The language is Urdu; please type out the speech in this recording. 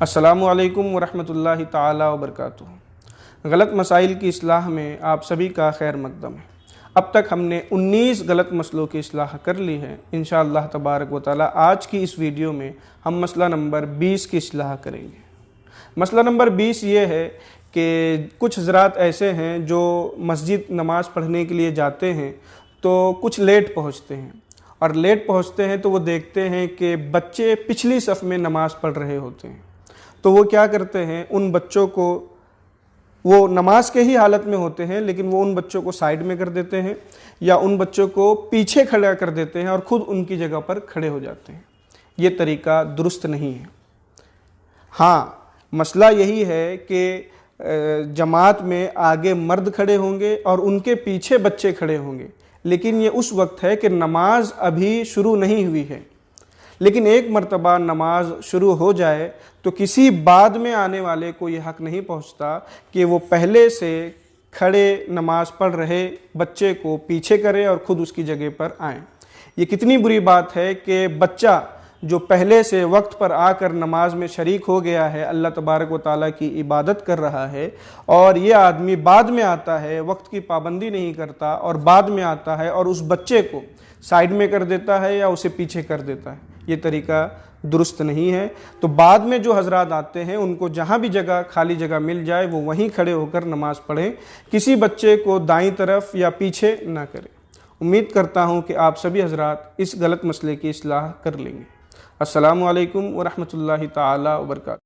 السلام علیکم ورحمۃ اللہ تعالی وبرکاتہ۔ غلط مسائل کی اصلاح میں آپ سبھی کا خیر مقدم ہے۔ اب تک ہم نے 19 غلط مسئلوں کی اصلاح کر لی ہے۔ انشاءاللہ تبارک و تعالی آج کی اس ویڈیو میں ہم مسئلہ نمبر 20 کی اصلاح کریں گے۔ مسئلہ نمبر 20 یہ ہے کہ کچھ حضرات ایسے ہیں جو مسجد نماز پڑھنے کے لیے جاتے ہیں تو کچھ لیٹ پہنچتے ہیں، اور لیٹ پہنچتے ہیں تو وہ دیکھتے ہیں کہ بچے پچھلی صف میں نماز پڑھ رہے ہوتے ہیں، تو وہ کیا کرتے ہیں، ان بچوں کو، وہ نماز کے ہی حالت میں ہوتے ہیں لیکن وہ ان بچوں کو سائیڈ میں کر دیتے ہیں یا ان بچوں کو پیچھے کھڑا کر دیتے ہیں اور خود ان کی جگہ پر کھڑے ہو جاتے ہیں۔ یہ طریقہ درست نہیں ہے۔ ہاں، مسئلہ یہی ہے کہ جماعت میں آگے مرد کھڑے ہوں گے اور ان کے پیچھے بچے کھڑے ہوں گے، لیکن یہ اس وقت ہے کہ نماز ابھی شروع نہیں ہوئی ہے۔ لیکن ایک مرتبہ نماز شروع ہو جائے تو کسی بعد میں آنے والے کو یہ حق نہیں پہنچتا کہ وہ پہلے سے کھڑے نماز پڑھ رہے بچے کو پیچھے کرے اور خود اس کی جگہ پر آئیں۔ یہ کتنی بری بات ہے کہ بچہ جو پہلے سے وقت پر آ کر نماز میں شریک ہو گیا ہے، اللہ تبارک و تعالیٰ کی عبادت کر رہا ہے، اور یہ آدمی بعد میں آتا ہے، وقت کی پابندی نہیں کرتا اور بعد میں آتا ہے اور اس بچے کو سائیڈ میں کر دیتا ہے یا اسے پیچھے کر دیتا ہے۔ یہ طریقہ درست نہیں ہے۔ تو بعد میں جو حضرات آتے ہیں ان کو جہاں بھی جگہ خالی جگہ مل جائے وہ وہیں کھڑے ہو کر نماز پڑھیں، کسی بچے کو دائیں طرف یا پیچھے نہ کریں۔ امید کرتا ہوں کہ آپ سبھی حضرات اس غلط مسئلے کی اصلاح کر لیں گے۔ السلام علیکم ورحمۃ اللہ تعالی وبرکاتہ۔